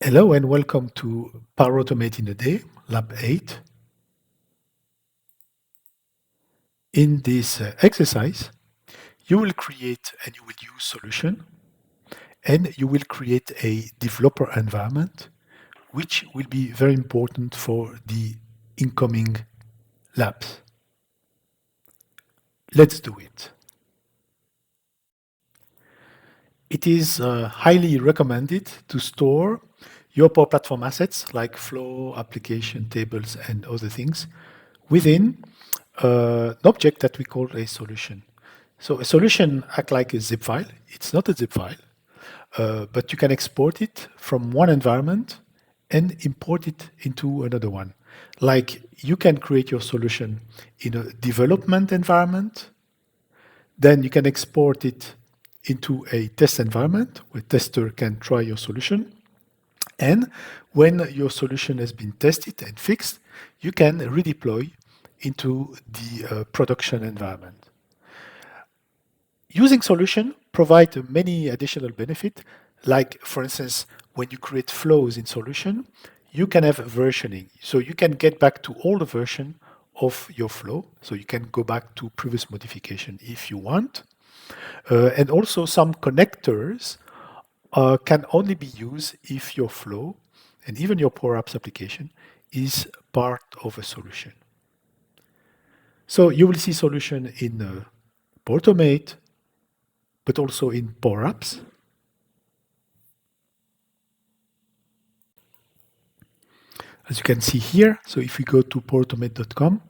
Hello and welcome to Power Automate in a Day, Lab 8. In this exercise, you will create and you will use solution, and you will create a developer environment, which will be very important for the incoming labs. Let's do it. It is highly recommended to store your Power Platform assets like flow, application, tables, and other things within an object that we call a solution. So a solution acts like a zip file. It's not a zip file, but you can export it from one environment and import it into another one. Like you can create your solution in a development environment, then you can export it into a test environment where tester can try your solution. And when your solution has been tested and fixed, you can redeploy into the production environment. Using solution provide many additional benefits, like for instance, when you create flows in solution, you can have versioning. So you can get back to all the version of your flow. So you can go back to previous modification if you want. And also some connectors can only be used if your flow and even your Power Apps application is part of a solution. So you will see solution in Power Automate, but also in Power Apps. As you can see here, so if we go to powerautomate.com,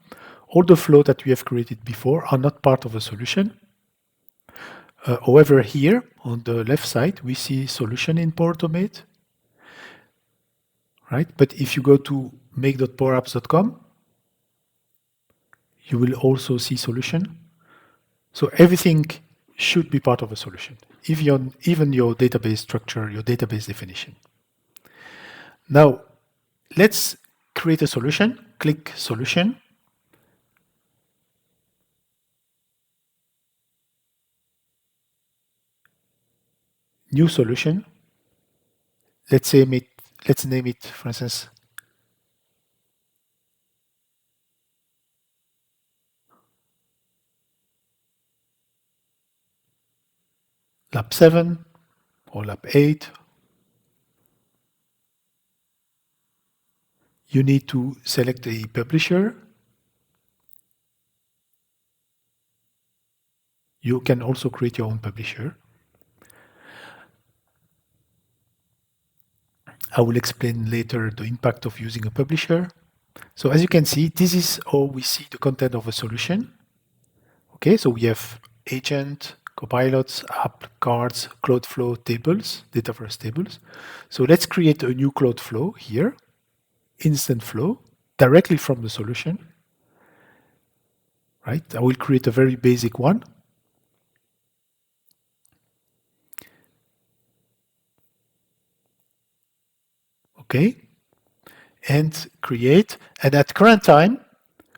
all the flow that we have created before are not part of a solution. However, here on the left side, we see solution in Power Automate, right? But if you go to make.powerapps.com, you will also see solution. So everything should be part of a solution, even your database structure, your database definition. Now, let's create a solution. Click Solution. New solution. Let's name it, for instance, Lab 7 or Lab 8. You need to select a publisher. You can also create your own publisher. I will explain later the impact of using a publisher. So as you can see, this is how we see the content of a solution. Okay, so we have agent, copilots, app, cards, cloud flow, tables, Dataverse tables. So let's create a new cloud flow here, instant flow, directly from the solution. Right, I will create a very basic one. Okay, and create. And at current time,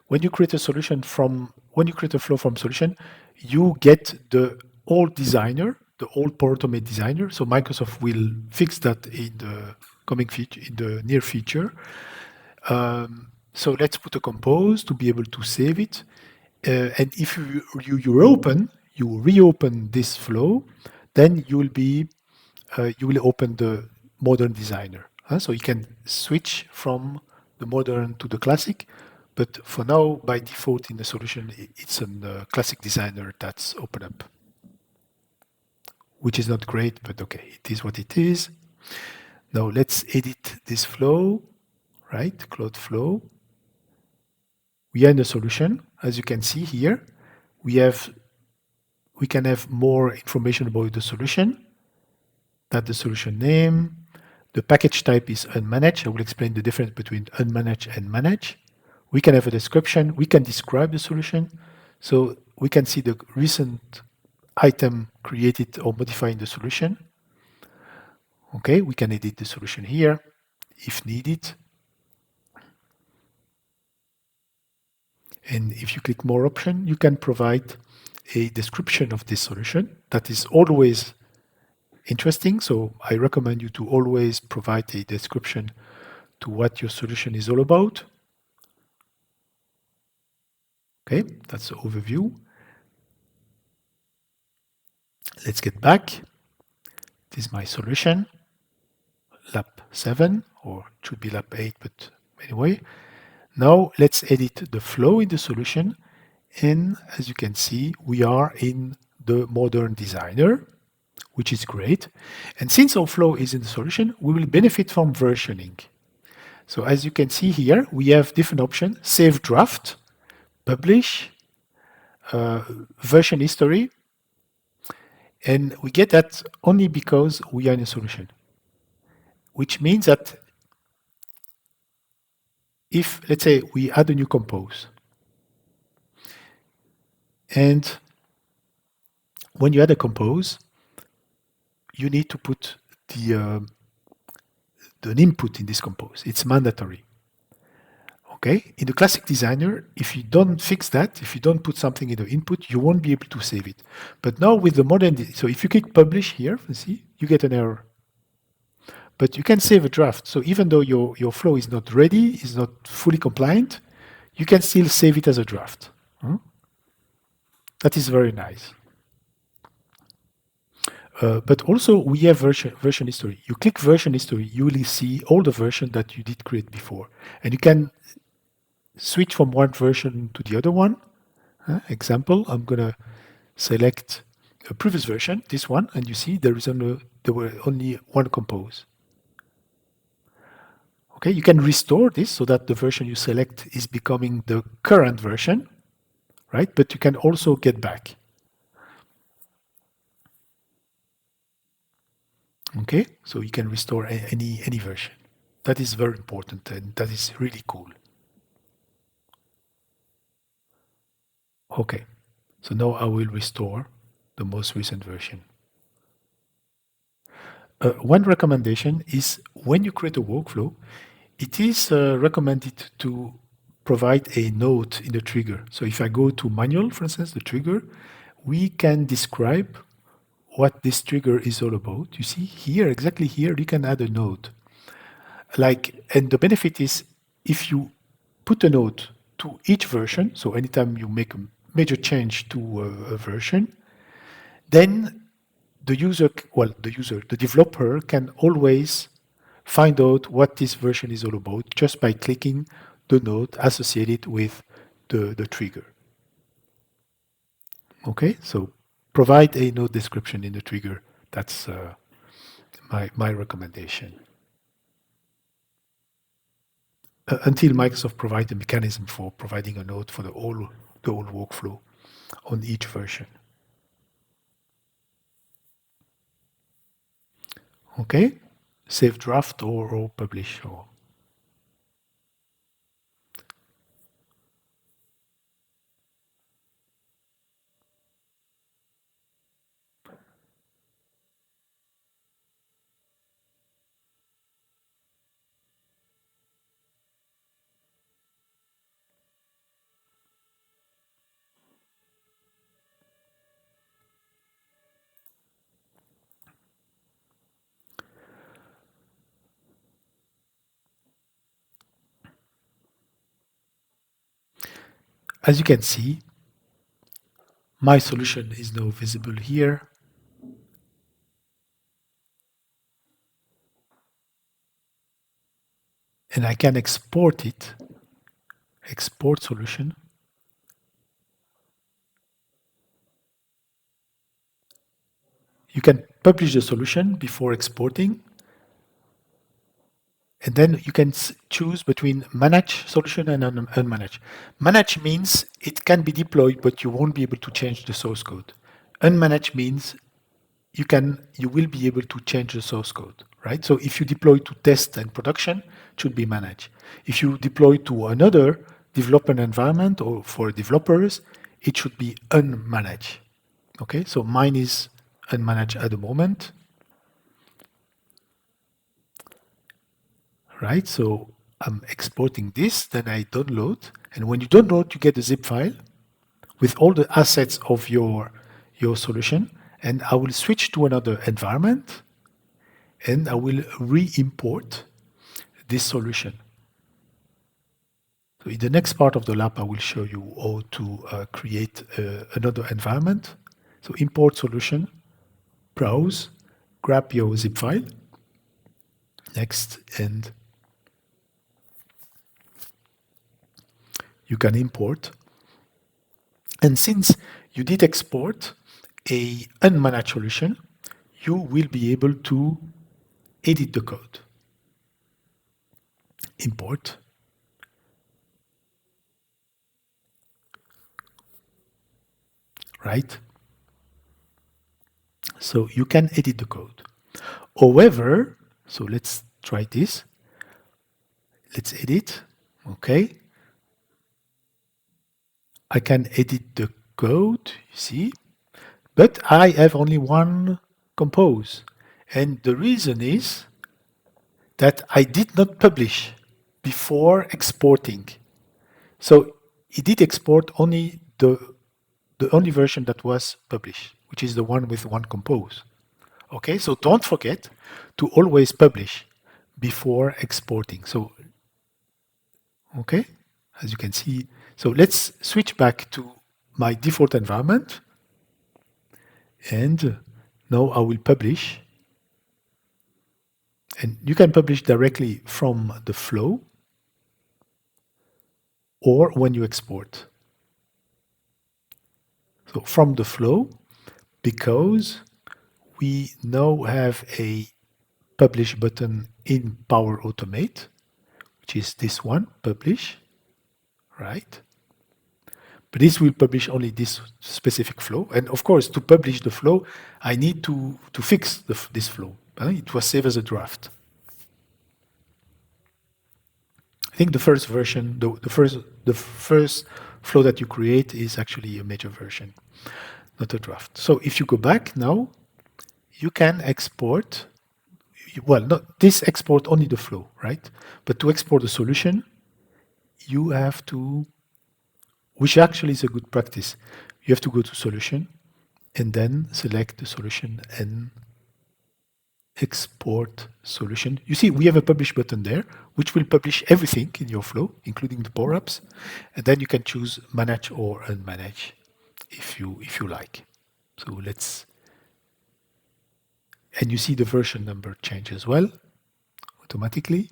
when you create a flow from solution, you get the old designer, the old Power Automate designer. So Microsoft will fix that in the coming feature, in the near future. So let's put a compose to be able to save it. And if you reopen this flow, then you will open the modern designer. So you can switch from the modern to the classic, but for now, by default in the solution, it's a classic designer that's open up, which is not great, but okay, it is what it is. Now let's edit this flow, right? Cloud flow. We are in the solution. As you can see here, we can have more information about the solution. That's the solution name. The package type is unmanaged. I will explain the difference between unmanaged and managed. We can have a description. We can describe the solution. So we can see the recent item created or modified in the solution. Okay, we can edit the solution here if needed. And if you click more option, you can provide a description of this solution that is always interesting. So I recommend you to always provide a description to what your solution is all about. Okay, that's the overview. Let's get back. This is my solution, lab 7, or it should be lab 8, but anyway. Now let's edit the flow in the solution. And as you can see, we are in the modern designer, which is great. And since our flow is in the solution, we will benefit from versioning. So as you can see here, we have different options: save draft, publish, version history. And we get that only because we are in a solution, which means that if, let's say, we add a new compose, and when you add a compose, you need to put an input in this compose. It's mandatory. Okay? In the classic designer, if you don't fix that, if you don't put something in the input, you won't be able to save it. But now with the modern, so if you click publish here, you see, you get an error. But you can save a draft. So even though your flow is not ready, is not fully compliant, you can still save it as a draft. That is very nice. But also we have version history. You click version history, you will see all the versions that you did create before. And you can switch from one version to the other one. Example, I'm going to select a previous version, this one, and you see there were only one compose. Okay, you can restore this so that the version you select is becoming the current version, right? But you can also get back. Okay, so you can restore any version. That is very important, and that is really cool. Okay, so now I will restore the most recent version. One recommendation is when you create a workflow, it is recommended to provide a note in the trigger. So if I go to manual, for instance, the trigger, we can describe what this trigger is all about. You see here, exactly here, you can add a note. And the benefit is if you put a note to each version, so anytime you make a major change to a version, then the developer can always find out what this version is all about just by clicking the note associated with the trigger. Okay, so provide a note description in the trigger. That's my recommendation. Until Microsoft provides a mechanism for providing a note for the whole workflow on each version. Okay, save draft or publish. As you can see, my solution is now visible here. And I can export it, export solution. You can publish the solution before exporting. And then you can choose between manage solution and unmanage. Manage means it can be deployed, but you won't be able to change the source code. Unmanage means you will be able to change the source code, right? So if you deploy to test and production, it should be managed. If you deploy to another development environment or for developers, it should be unmanaged. Okay, so mine is unmanaged at the moment. Right, so I'm exporting this, then I download, and when you download, you get a zip file with all the assets of your solution, and I will switch to another environment, and I will re-import this solution. So in the next part of the lab, I will show you how to create another environment. So import solution, browse, grab your zip file, next, and you can import. And since you did export a unmanaged solution, you will be able to edit the code. Import. Right? So you can edit the code. However, so let's try this. Let's edit. Okay. I can edit the code, you see, but I have only one compose. And the reason is that I did not publish before exporting. So it did export only the only version that was published, which is the one with one compose. Okay, so don't forget to always publish before exporting. So, okay, as you can see, so let's switch back to my default environment. And now I will publish. And you can publish directly from the flow or when you export. So from the flow, because we now have a publish button in Power Automate, which is this one, publish, right? But this will publish only this specific flow. And of course, to publish the flow, I need to fix this flow. It was saved as a draft. I think the first version, the first flow that you create is actually a major version, not a draft. So if you go back now, you can export. Well, not this export only the flow, right? But to export the solution, you have to, which actually is a good practice. You have to go to solution and then select the solution and export solution. You see, we have a publish button there, which will publish everything in your flow, including the power-ups. And then you can choose manage or unmanage if you like. So let's, and you see the version number change as well automatically.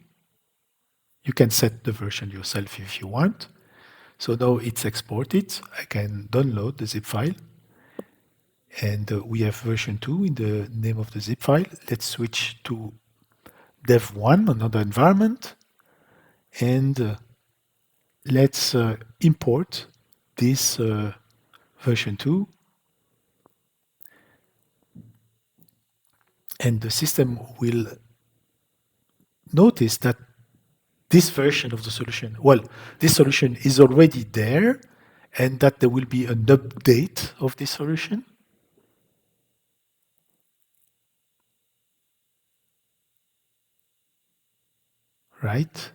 You can set the version yourself if you want. So now it's exported. I can download the zip file. And we have version 2 in the name of the zip file. Let's switch to dev1, another environment. And let's import this version 2. And the system will notice that this version of the solution, well, this solution is already there, and that there will be an update of this solution. Right?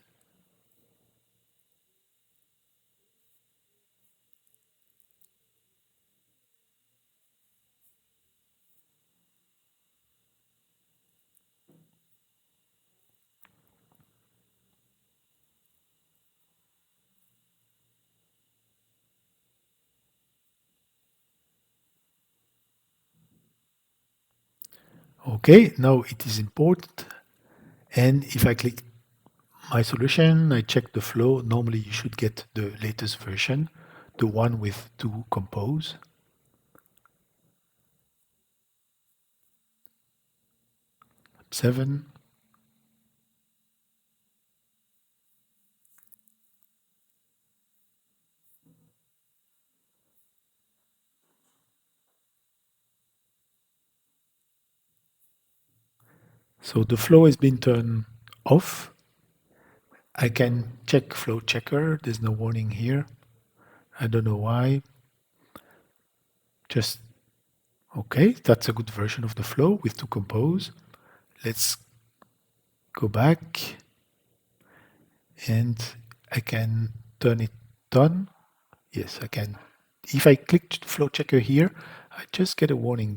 Okay, now it is imported. And if I click my solution, I check the flow. Normally you should get the latest version, the one with 2 compose. Seven. So the flow has been turned off. I can check flow checker. There's no warning here. I don't know why. Just, okay, that's a good version of the flow with 2 compose. Let's go back and I can turn it on. Yes, I can. If I click flow checker here, I just get a warning.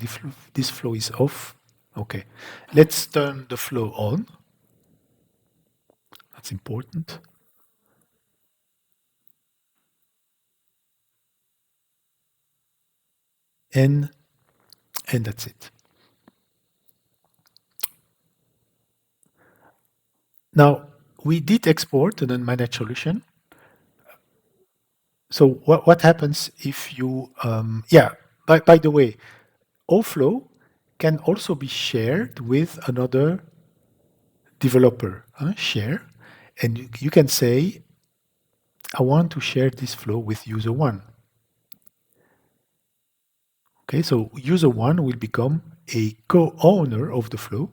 This flow is off. Okay, let's turn the flow on. That's important. And that's it. Now, we did export an unmanaged solution. So what happens if you, yeah, by the way, Offlow can also be shared with another developer, share. And you can say, I want to share this flow with user one. Okay, so user one will become a co-owner of the flow.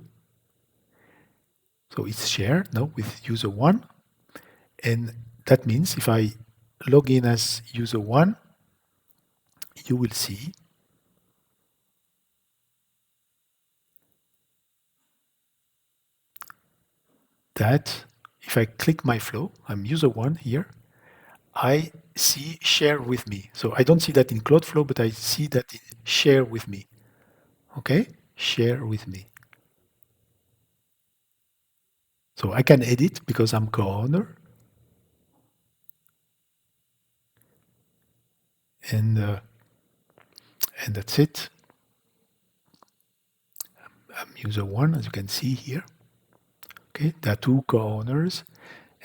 So it's shared now with user one. And that means if I log in as user one, you will see that if I click my flow, I'm user one here, I see share with me. So I don't see that in Cloudflow, but I see that in share with me. Okay, share with me. So I can edit because I'm co-owner. And that's it. I'm user one, as you can see here. Okay, there are two co-owners,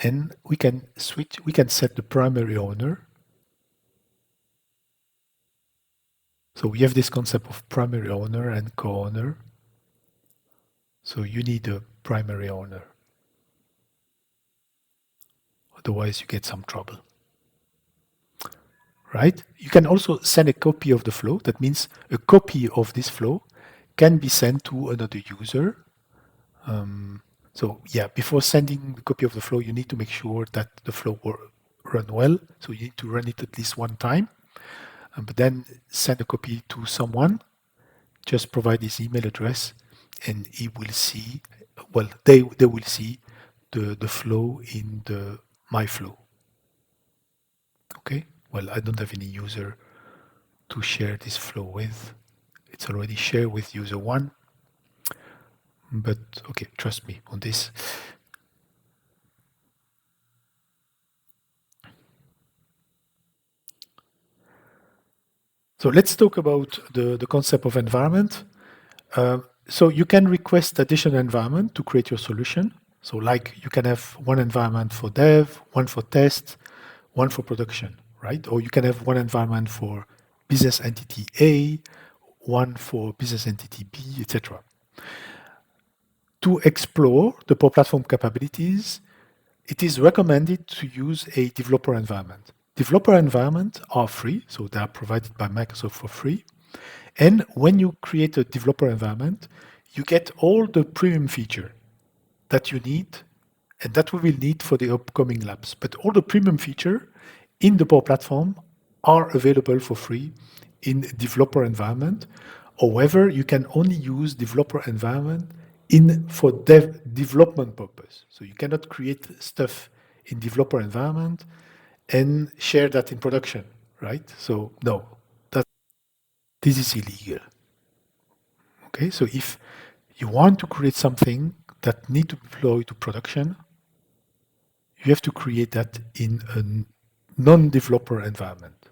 and we can switch. We can set the primary owner. So we have this concept of primary owner and co-owner. So you need a primary owner. Otherwise, you get some trouble. Right? You can also send a copy of the flow. That means a copy of this flow can be sent to another user. So yeah, before sending the copy of the flow, you need to make sure that the flow will run well. So you need to run it at least one time. But then send a copy to someone. Just provide his email address, and he will see. Well, they will see the flow in the my flow. Okay. Well, I don't have any user to share this flow with. It's already shared with user one. But okay, trust me on this. So let's talk about the concept of environment. So you can request additional environment to create your solution. So like you can have one environment for dev, one for test, one for production, right? Or you can have one environment for business entity A, one for business entity B, etc. To explore the Power Platform capabilities, it is recommended to use a developer environment. Developer environments are free, so they are provided by Microsoft for free. And when you create a developer environment, you get all the premium feature that you need and that we will need for the upcoming labs. But all the premium feature in the Power Platform are available for free in developer environment. However, you can only use developer environment for development purpose. So you cannot create stuff in developer environment and share that in production, right? So no, this is illegal. Okay, so if you want to create something that need to deploy to production, you have to create that in a non-developer environment.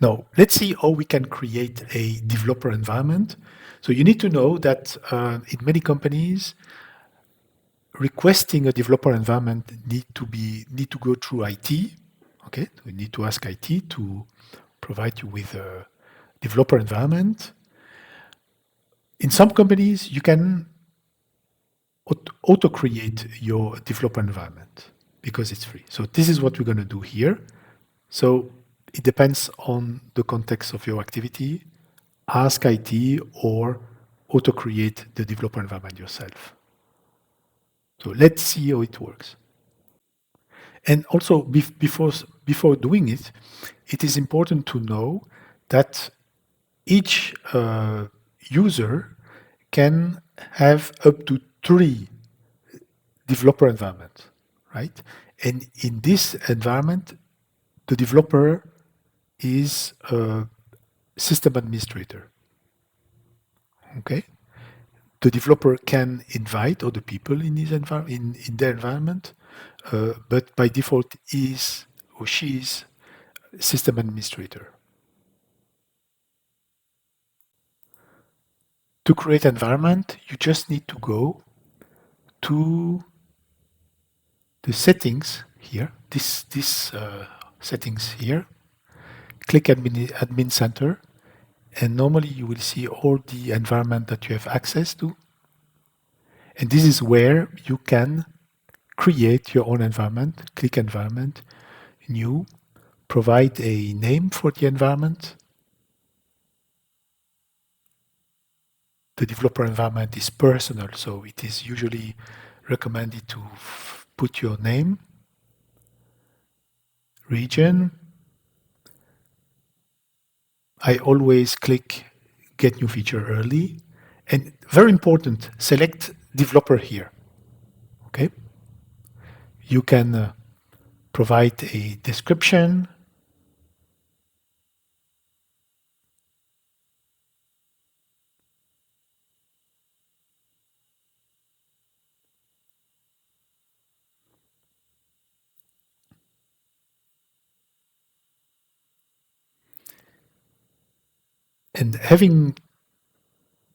Now, let's see how we can create a developer environment. So you need to know that in many companies, requesting a developer environment need to go through IT. Okay, we need to ask IT to provide you with a developer environment. In some companies, you can auto-create your developer environment because it's free. So this is what we're going to do here. So it depends on the context of your activity. Ask IT or auto-create the developer environment yourself. So let's see how it works. And also, before doing it, it is important to know that each user can have up to 3 developer environments, right? And in this environment, the developer is a system administrator. Okay, the developer can invite other people in his in their environment, but by default is or she is system administrator. To create environment, you just need to go to the settings here, this settings here, click admin center, and normally you will see all the environment that you have access to. And this is where you can create your own environment, click environment, new, provide a name for the environment. The developer environment is personal, so it is usually recommended to put your name, region. I always click get new feature early. And very important, select developer here. Okay. You can provide a description. And having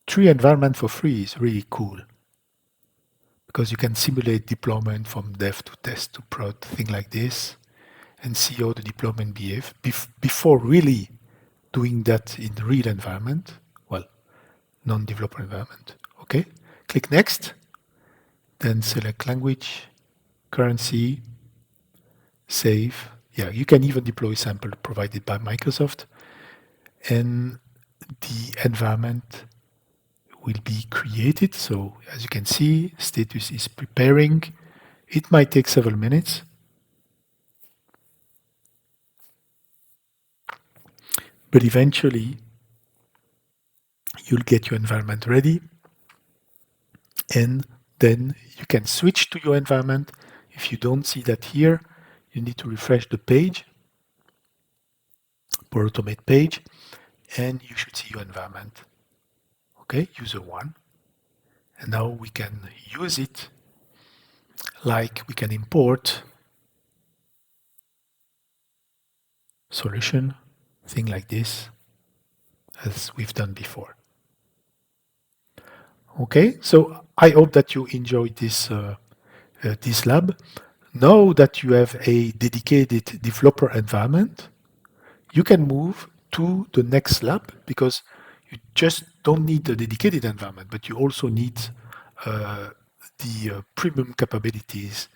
3 environments for free is really cool because you can simulate deployment from dev to test to prod, thing like this, and see how the deployment behave before really doing that in the real environment, well, non-developer environment. Okay, click next, then select language, currency, save. Yeah, you can even deploy sample provided by Microsoft, and the environment will be created. So as you can see, status is preparing. It might take several minutes. But eventually, you'll get your environment ready. And then you can switch to your environment. If you don't see that here, you need to refresh the page, for automate page, and you should see your environment. Okay, user 1. And now we can use it like we can import solution, thing like this, as we've done before. Okay, so I hope that you enjoyed this lab. Now that you have a dedicated developer environment, you can move to the next lab because you just don't need the dedicated environment, but you also need the premium capabilities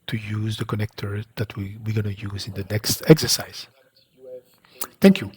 to use the connector that we're going to use in the next exercise. Thank you.